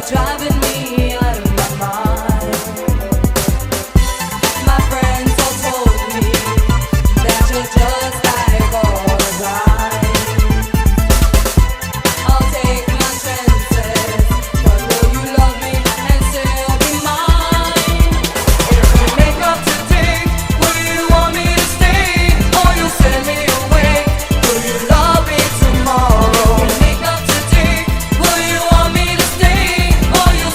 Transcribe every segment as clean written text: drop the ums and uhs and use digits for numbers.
driving me out of my mind. My friends all told me that you're just like all the time. I'll take my chances, but will you love me and still be mine? If we make up today, will you want me to stay, or you send me away? Will you love me tomorrow? If we make up today, will you want me to stay, or you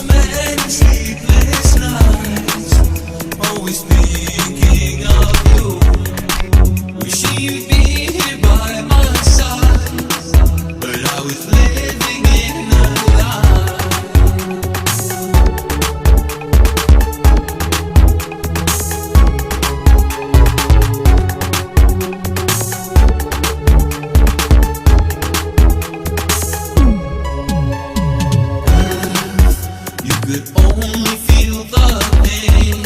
many sleepless nights, always thinking of you. Wishing you'd be here by my side, but I was living in a lie. You could only feel the pain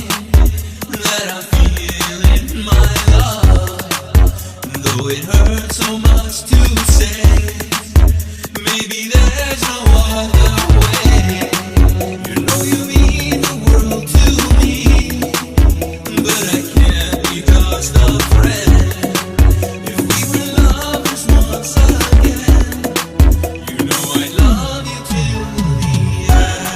that I feel in my love. Though it hurts so much to say, maybe there's no other way. You know you mean the world to me, but I can't be just a friend. If we were lovers once again, you know I love you till the end.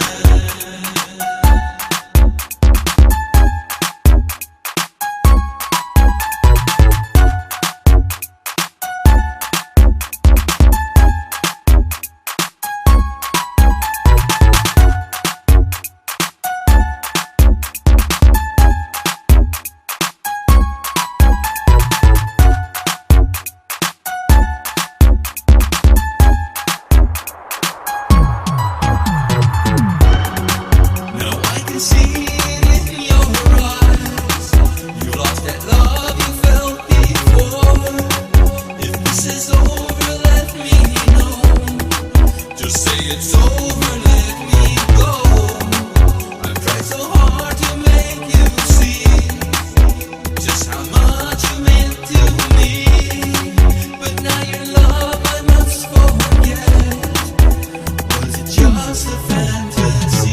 Now I can see it in your eyes. You lost that love you felt before. If this is over, let me know. Just say it's over, let me go. I've tried so hard to make you see just how much you meant to me. But now your love I must forget. Was it just a fantasy?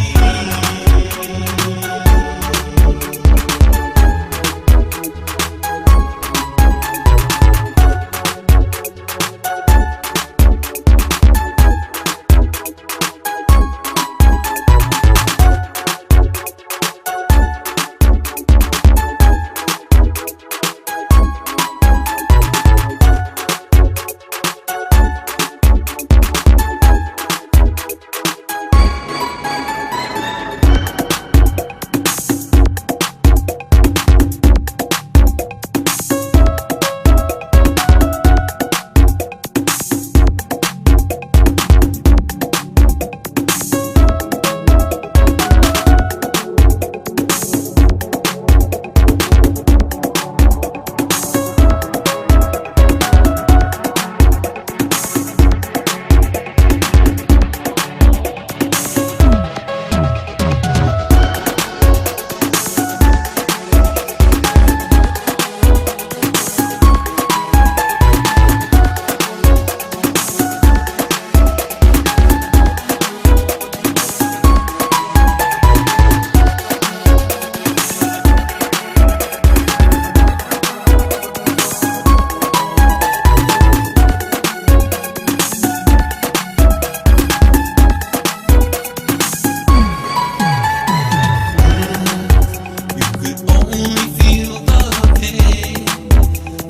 You could only feel the pain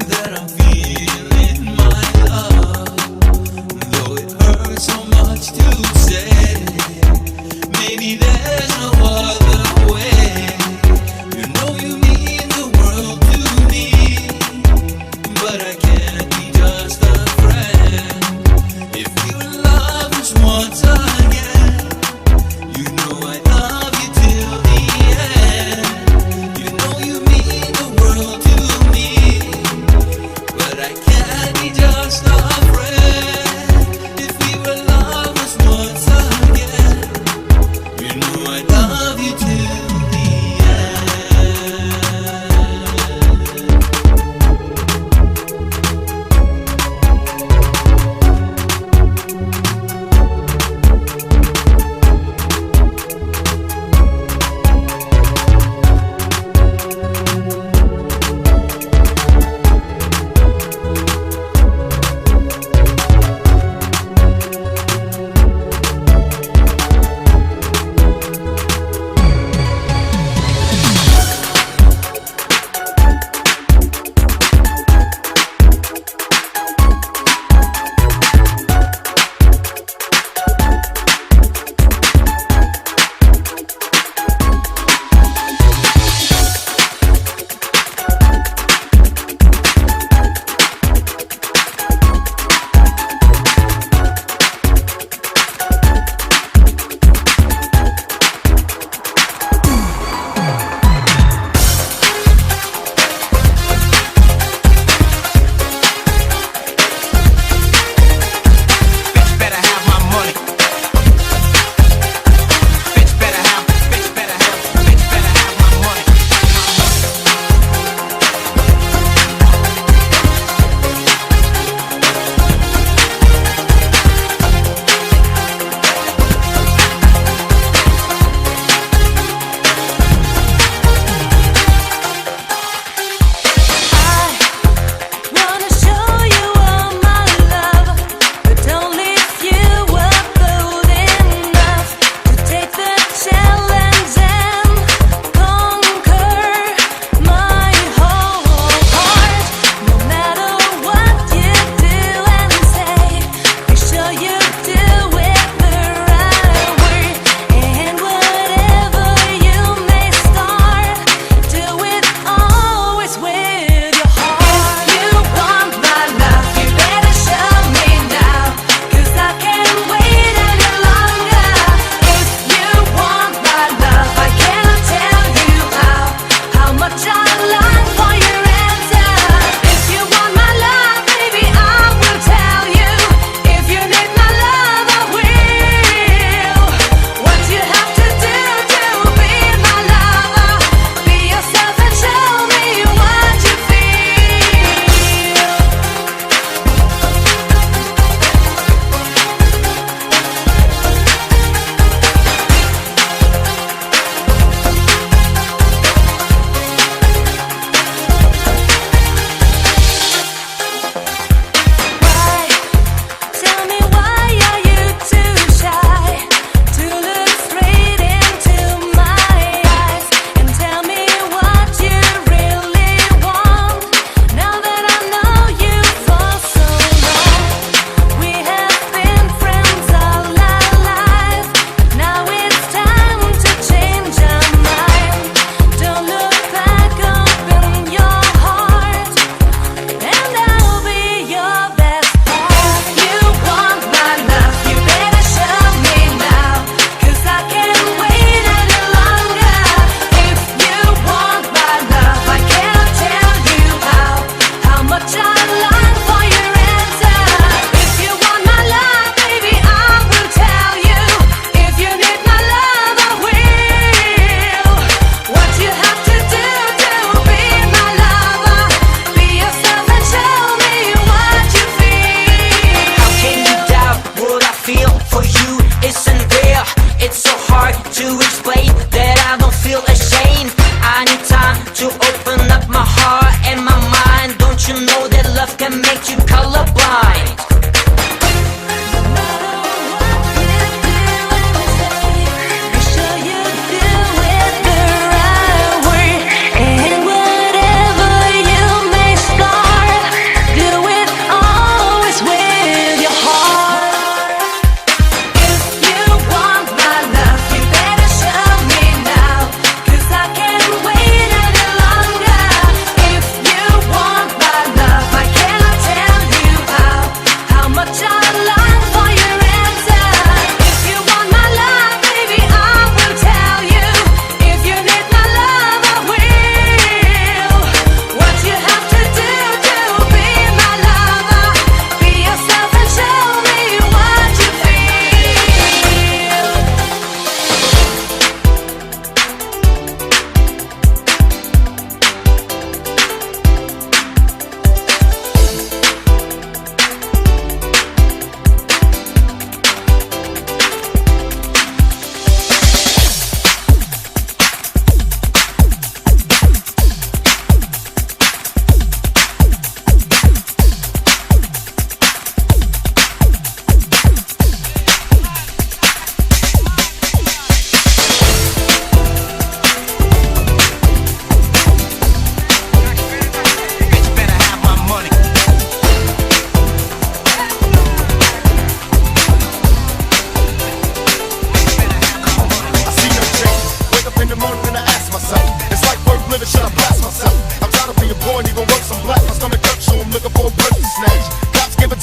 that I'm feeling, my love. Though it hurts so much to say, maybe there's no other way. You know you mean the world to me, but I can't be just a friend. If we were lovers once again, you know I love you till the end. You know you mean the world to me, but I can't be just a friend. If we were lovers once again, you know I love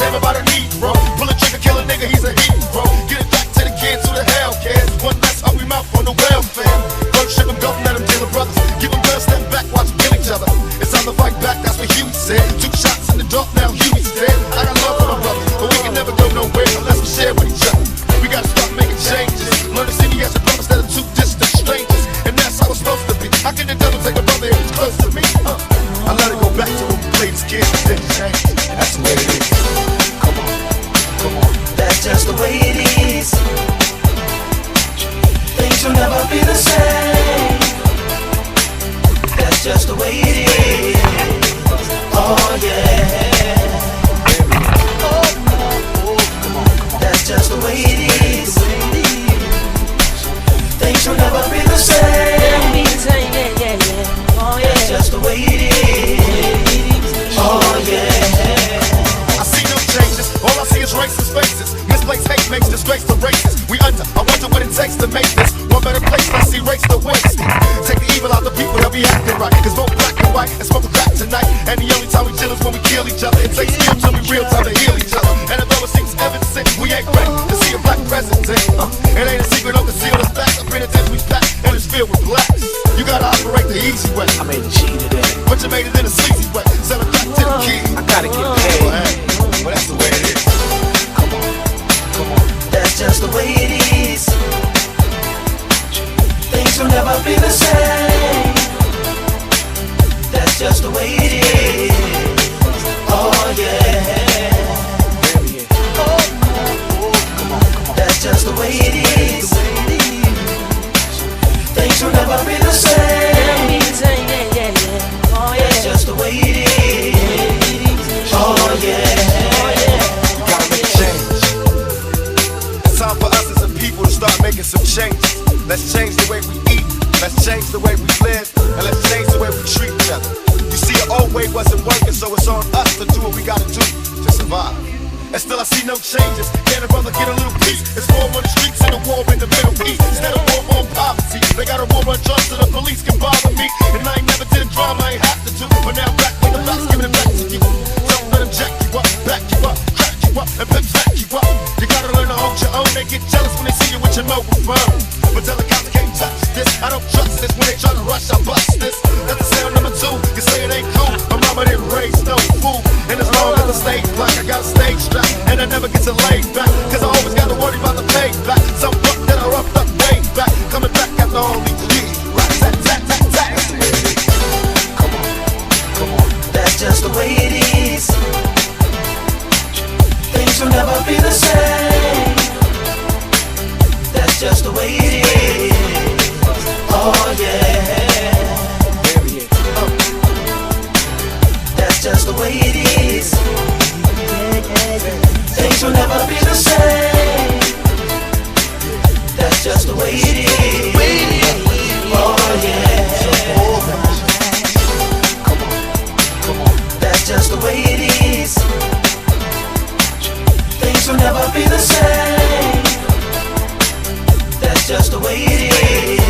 damn about a need, bro. Pull a trigger, kill a nigga, he's a hero. Get it back to the kids, who the hell cares? One less hungry mouth on the welfare. Don't ship them, don't let them deal with brothers. Give them guns, step back, watch them kill each other. It's time to fight back, that's what Huey said. 2 shots in the dark, now Huey's dead. I got love for my brothers, but we can never go nowhere unless we share with each other. We gotta start making changes. Learn to see me as a brother instead of 2 distant strangers. And that's how it's supposed to be. How can the devil take a brother if he's close to me? I let it go back to when we played as kids and didn't change. And that's the way it is. Come on, come on. That's just the way it is. Things will never be the same. That's just the way it is. Oh yeah. That's just the way it is. Things will never be the same. That's just the way it is. Oh yeah. I see no changes, all I see is racist faces. Misplaced hate makes disgrace to races. We under, I wonder what it takes to make this one better place. I see race to waste. Take the evil out the people that be acting right. Cause vote black and white and smoke a crack tonight. And the only time we chill is when we kill each other. It takes skill till we real time to heal each other. And although it seems evident, we ain't ready to see a black president. It ain't a secret, don't conceal the facts. I've been in we packed and it's filled with blacks. You gotta operate the easy way. I made a G today. But you made it in a sleazy way. Sell it back to the kid. I gotta get paid. Well, that's the way it is. Come on, come on. That's just the way it is. Things will never be the same. That's just the way it is. Oh yeah. That's just the way it is. Things will never be the same. That's just the way it is. Oh yeah. We gotta make change. It's time for us as a people to start making some changes. Let's change the way we eat. Let's change the way we live. And let's change the way we treat each other. You see, the old way wasn't working, so it's on us to do what we gotta do to survive. And still I see no changes. Can a brother get a little peace? It's war on the streets and a war in the Middle East. Instead of war on poverty, they got a war on drugs so the police can bother me. And I ain't never did a drama, I ain't have to do. But now back on the box, giving it back to you. Don't let them jack you up, back you up, crack you up, and pimp smack you up. You gotta learn to hold your own. They get jealous when they see you with your mobile phone. But tell the cops can't touch this. I don't trust this. When they try to rush, I bust this. That's the sound number 2. You say it ain't cool. My mama didn't raise no fool. And as long as I stay black, I got a stage strap. And I never get to lay back. Cause I always gotta worry about the payback. Some fuck that I roughed up way back. Coming back after all these years. Right, tat, tat, tat, tat. That's the way it is. Come on, come on. That's just the way it is. Things will never be the same. That's just the way it is. Oh yeah. That's just the way it is. Things will never be the same. That's just the way it is. Oh yeah. Come on, come on. That's just the way it is. Things will never be the same. That's just the way it is.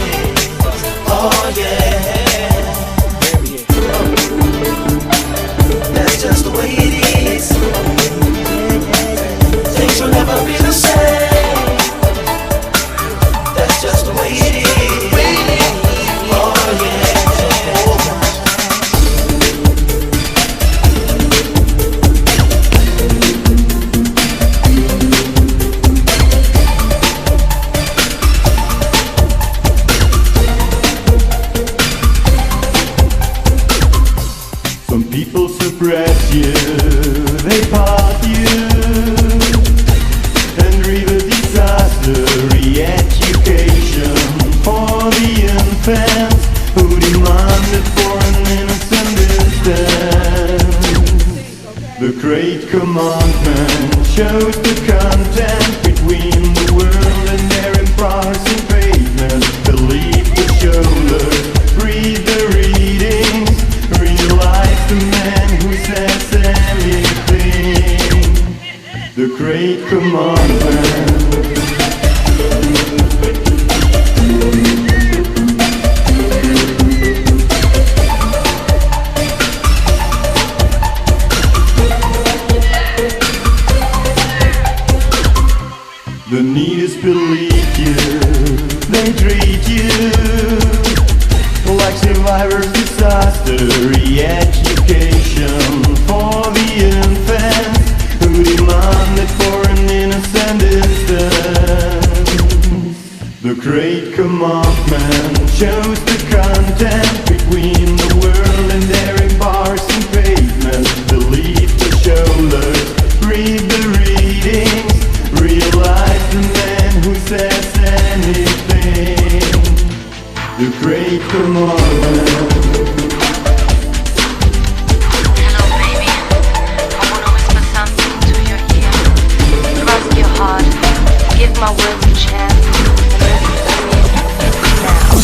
Oh yeah. That's just the way it is. Things will never be the same. That's just the way it is. Oh yeah. Some people suppress you, they part you, and reap a disaster re-education for the infants who demanded for an innocent distance. The Great Commandment shows the content between the world and their impartial pavement. Believe the shoulders, read the readings, realize the man who says anything. The Great Commandment. Compulsory education for the infants who demanded for an innocent instance. The Great Commandment shows the content between the world and their bars and pavements. Believe the shoulders, read the readings, realize the man who says anything. The Great Commandment. Hello, baby. I wanna whisper something to your ear. Trust your heart. Give my words a chance. And listen to me now.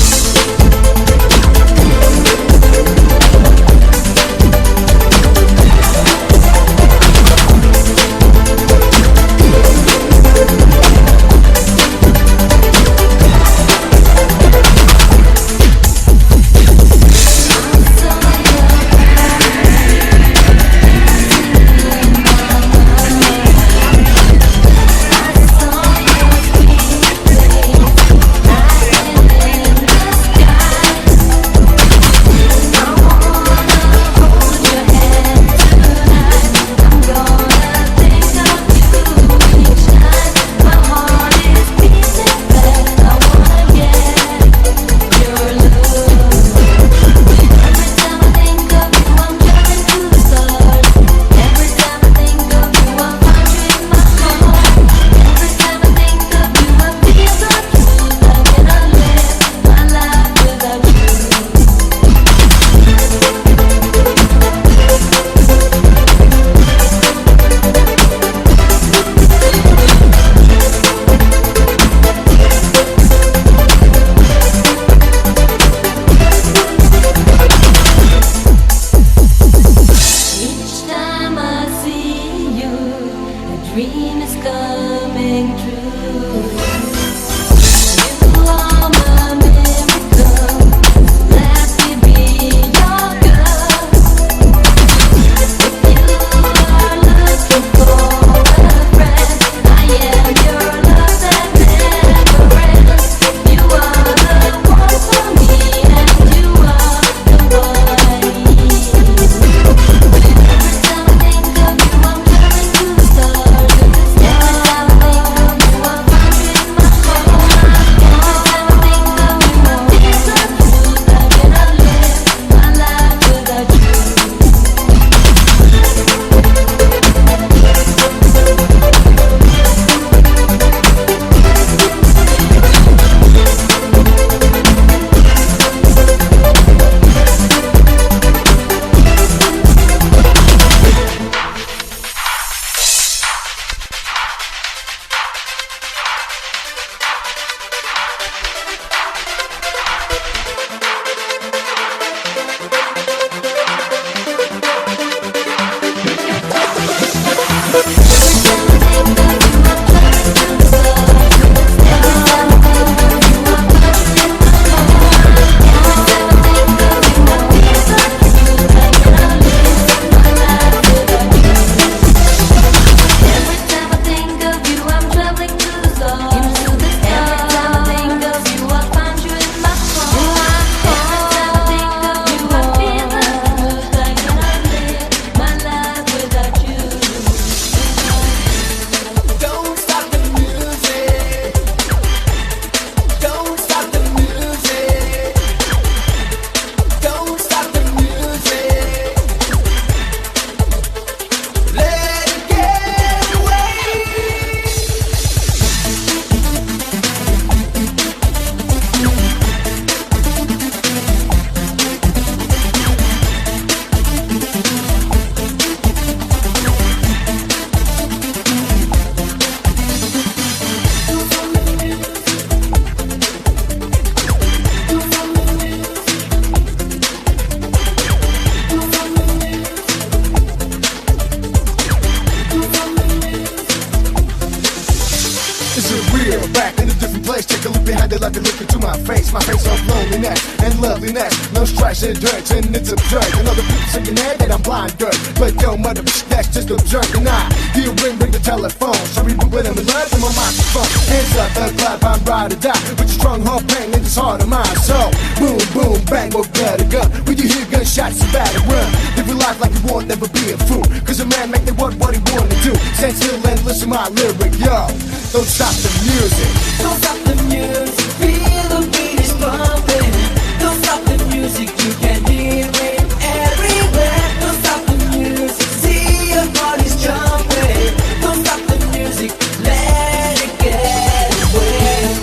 like to look into my face of loneliness and loveliness. No stress and dirt, and it's absurd. And other people saying that I'm blind dirt, but yo, mother, that's just absurd. And I hear ring the telephone. Some people with them in love with my microphone. Hands up, the club, I'm ride or die. With your strong heart pain in this heart of mine. So Boom, boom, bang, what got a gun? When you hear gunshots, you better run. Live your life like you won't never be a fool. Cause a man make what he wanna do. Stand still and listen my lyric, yo. Don't stop the music. Don't stop the music, feel the beat is pumping. Don't stop the music, you can hear it everywhere. Don't stop the music, see your body's jumping. Don't stop the music, let it get away.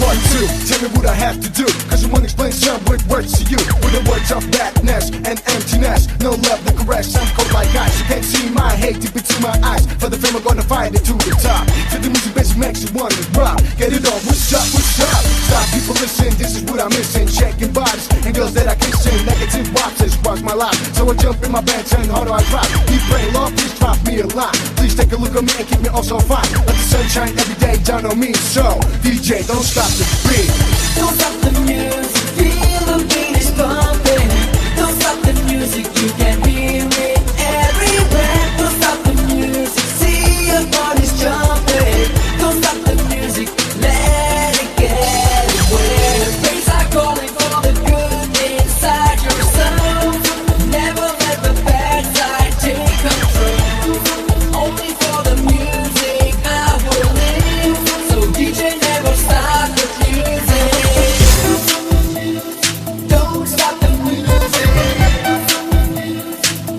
Part two, tell me what I have to do. Cause I wanna explain some with words to you. With the words of badness and emptiness. No love, no caress, I'm cold like ice. You can't see my hate deep into my eyes. For the film I'm gonna fight it to the top. So the music bitch makes you wanna rock. Get it on, what's up, what's up? Stop, people listen, this is what I'm missing. Checking bodies and girls that I kiss in. Negative boxes, sparks my life. So I jump in my band, turn harder I drop. Keep praying, Lord, please drop me a line. Please take a look at me and keep me also fine. Let the sun shine every day down on me. So, DJ, don't stop the beat. Don't stop the music, feel the beat is pumping. Don't stop the music, you can hear it everywhere. Don't stop the music, see your body's jumping. Don't stop the music, let it get away. The bass are calling for the good inside yourself. Never let the bad side take control. Only for the music I will live. So DJ, never stop the music. Don't stop the music.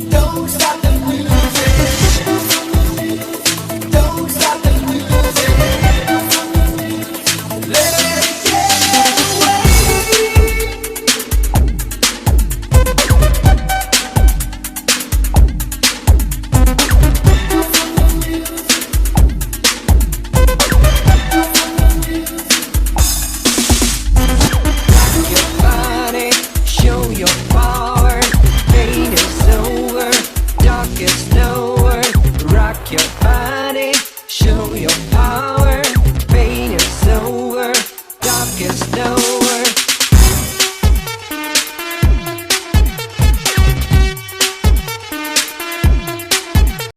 Don't stop the music. Don't stop the music. Let it get away. Your body, show your power. Pain is over, dark is nowhere. Rock your body, show your power. Pain is over, dark is nowhere.